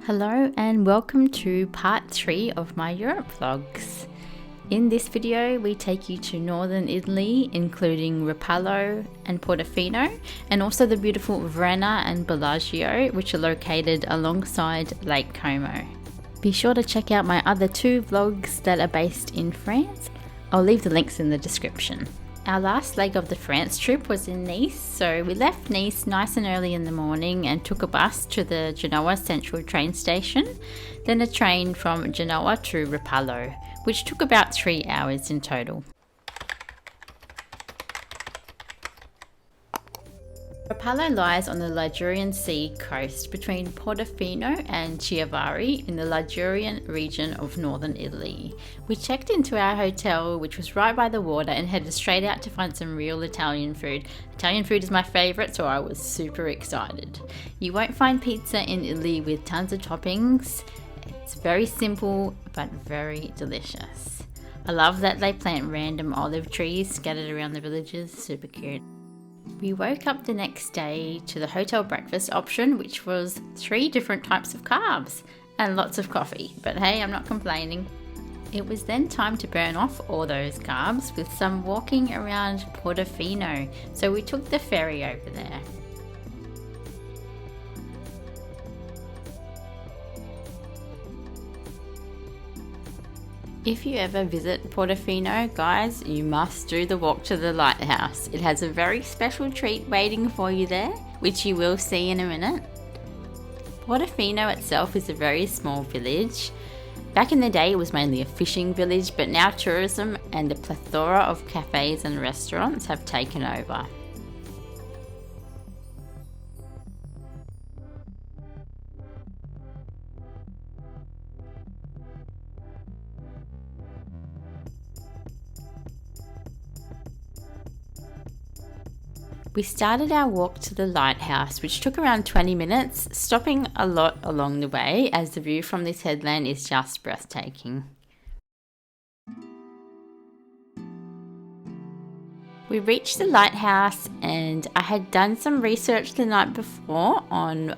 Hello and welcome to part 3 of my Europe vlogs. In this video we take you to northern Italy, including Rapallo and Portofino, and also the beautiful Varenna and Bellagio, which are located alongside Lake Como. Be sure to check out my other 2 vlogs that are based in France. I'll leave the links in the description. Our last leg of the France trip was in Nice, so we left Nice nice and early in the morning and took a bus to the Genoa Central train station, then a train from Genoa to Rapallo, which took about 3 hours in total. Rapallo lies on the Ligurian Sea coast between Portofino and Chiavari in the Ligurian region of northern Italy. We checked into our hotel, which was right by the water, and headed straight out to find some real Italian food. Italian food is my favourite, so I was super excited. You won't find pizza in Italy with tons of toppings. It's very simple but very delicious. I love that they plant random olive trees scattered around the villages, super cute. We woke up the next day to the hotel breakfast option, which was 3 different types of carbs and lots of coffee, but hey, I'm not complaining. It was then time to burn off all those carbs with some walking around Portofino, so we took the ferry over there. If you ever visit Portofino, guys, you must do the walk to the lighthouse. It has a very special treat waiting for you there, which you will see in a minute. Portofino itself is a very small village. Back in the day it was mainly a fishing village, but now tourism and the plethora of cafes and restaurants have taken over. We started our walk to the lighthouse, which took around 20 minutes, stopping a lot along the way as the view from this headland is just breathtaking. We reached the lighthouse and I had done some research the night before on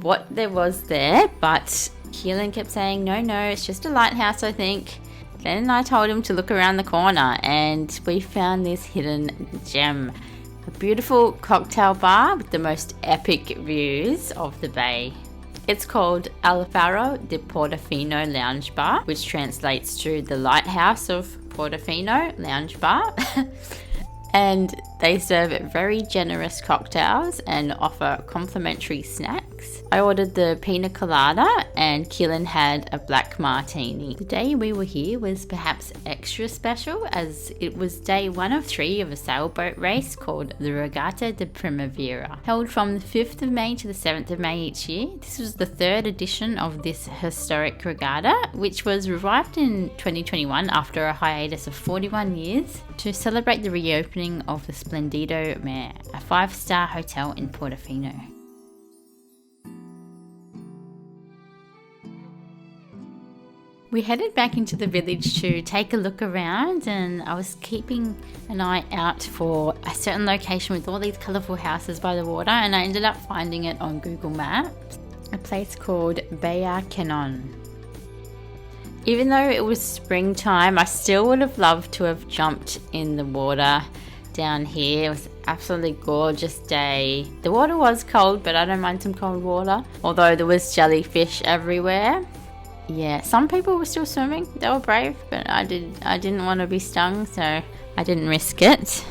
what there was there, but Keelan kept saying, no, it's just a lighthouse, I think. Then I told him to look around the corner and we found this hidden gem. A beautiful cocktail bar with the most epic views of the bay. It's called El Faro de Portofino Lounge Bar, which translates to the Lighthouse of Portofino Lounge Bar. And they serve very generous cocktails and offer complimentary snacks. I ordered the pina colada and Keelan had a black martini. The day we were here was perhaps extra special as it was day 1 of 3 of a sailboat race called the Regata de Primavera, held from the 5th of May to the 7th of May each year. This was the 3rd edition of this historic regatta, which was revived in 2021 after a hiatus of 41 years to celebrate the reopening of the Splendido Mare, a 5-star hotel in Portofino. We headed back into the village to take a look around, and I was keeping an eye out for a certain location with all these colourful houses by the water, and I ended up finding it on Google Maps, a place called Baia Canon. Even though it was springtime, I still would have loved to have jumped in the water down here. It was an absolutely gorgeous day. The water was cold, but I don't mind some cold water, although there was jellyfish everywhere. Yeah, some people were still swimming. They were brave, but I didn't want to be stung, so I didn't risk it.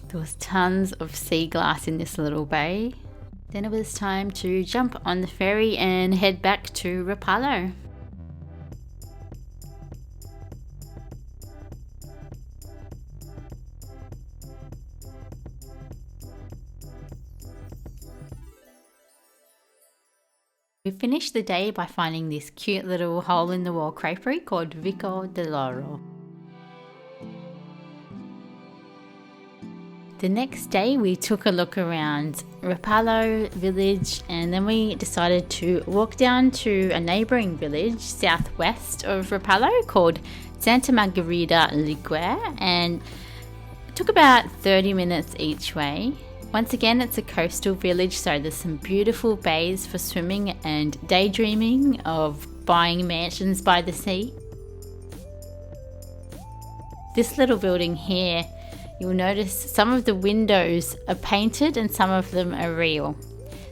There was tons of sea glass in this little bay. Then it was time to jump on the ferry and head back to Rapallo. We finished the day by finding this cute little hole-in-the-wall creperie called Vico dell'Oro. The next day we took a look around Rapallo village, and then we decided to walk down to a neighbouring village southwest of Rapallo called Santa Margherita Ligure, and It took about 30 minutes each way. Once again, it's a coastal village, so there's some beautiful bays for swimming and daydreaming of buying mansions by the sea. This little building here, you'll notice some of the windows are painted and some of them are real.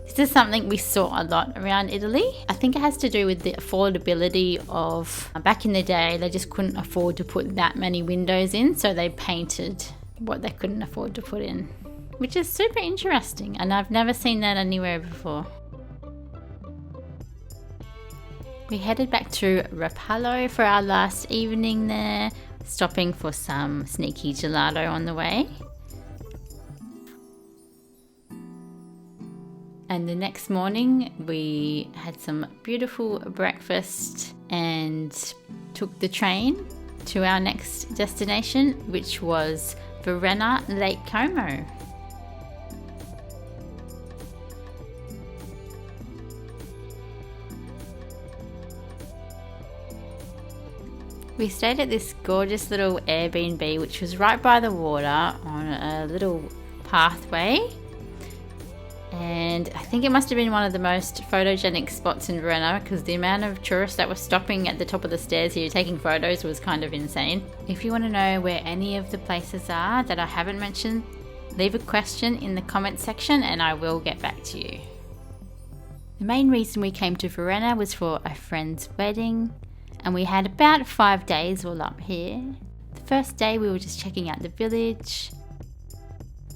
This is something we saw a lot around Italy. I think it has to do with the affordability of, back in the day, they just couldn't afford to put that many windows in, so they painted what they couldn't afford to put in, which is super interesting, and I've never seen that anywhere before. We headed back to Rapallo for our last evening there, stopping for some sneaky gelato on the way. And the next morning we had some beautiful breakfast and took the train to our next destination, which was Varenna, Lake Como. We stayed at this gorgeous little Airbnb, which was right by the water on a little pathway. And I think it must have been one of the most photogenic spots in Varenna, because the amount of tourists that were stopping at the top of the stairs here taking photos was kind of insane. If you want to know where any of the places are that I haven't mentioned, leave a question in the comment section and I will get back to you. The main reason we came to Varenna was for a friend's wedding, and we had about 5 days all up here. The first day we were just checking out the village,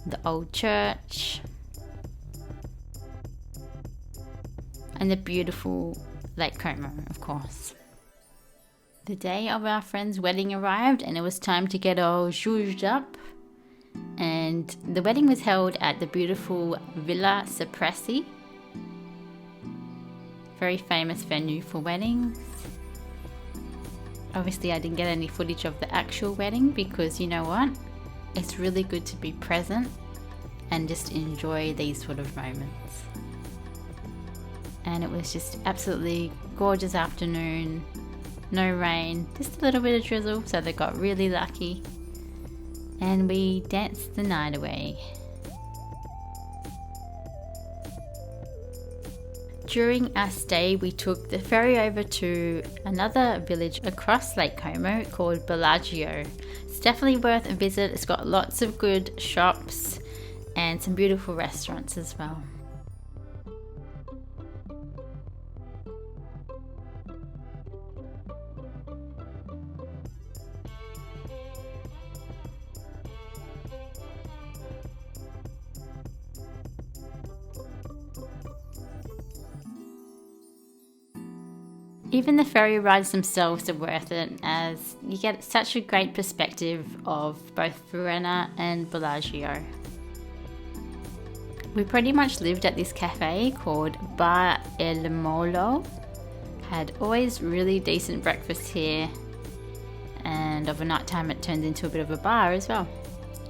the old church, and the beautiful Lake Como, of course. The day of our friend's wedding arrived and it was time to get all zhuzhed up. And the wedding was held at the beautiful Villa Cipressi, very famous venue for weddings. Obviously I didn't get any footage of the actual wedding because you know what? It's really good to be present and just enjoy these sort of moments. And it was just absolutely gorgeous afternoon, no rain, just a little bit of drizzle, so they got really lucky. And we danced the night away. During our stay, we took the ferry over to another village across Lake Como called Bellagio. It's definitely worth a visit. It's got lots of good shops and some beautiful restaurants as well. Even the ferry rides themselves are worth it, as you get such a great perspective of both Varenna and Bellagio. We pretty much lived at this cafe called Bar El Molo. Had always really decent breakfast here, and over night time it turned into a bit of a bar as well.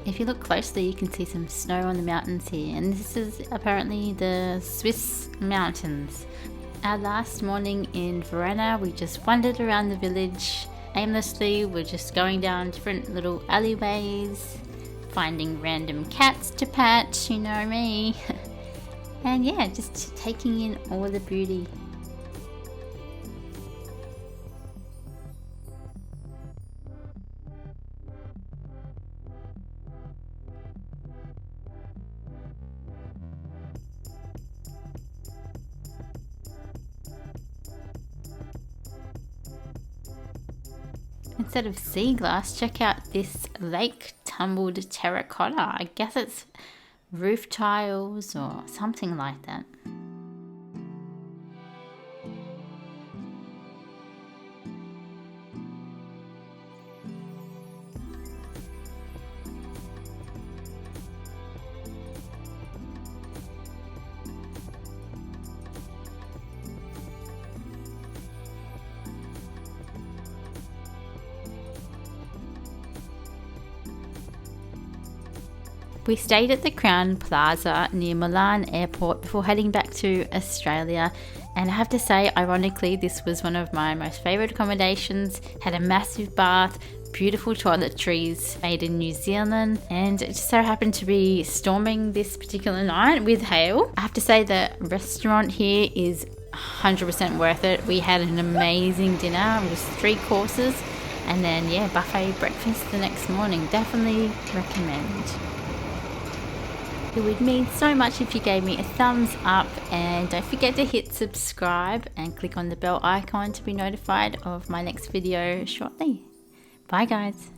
If you look closely you can see some snow on the mountains here, and this is apparently the Swiss mountains. Our last morning in Varenna, we just wandered around the village aimlessly. We're just going down different little alleyways, finding random cats to pet, you know me. And yeah, just taking in all the beauty. Instead of sea glass, check out this lake tumbled terracotta. I guess it's roof tiles or something like that. We stayed at the Crown Plaza near Milan Airport before heading back to Australia, and I have to say, ironically, this was one of my most favourite accommodations. Had a massive bath, beautiful toiletries made in New Zealand, and it just so happened to be storming this particular night with hail. I have to say the restaurant here is 100% worth it. We had an amazing dinner. It was 3 courses, and then yeah, buffet breakfast the next morning. Definitely recommend. It would mean so much if you gave me a thumbs up, and don't forget to hit subscribe and click on the bell icon to be notified of my next video shortly. Bye guys.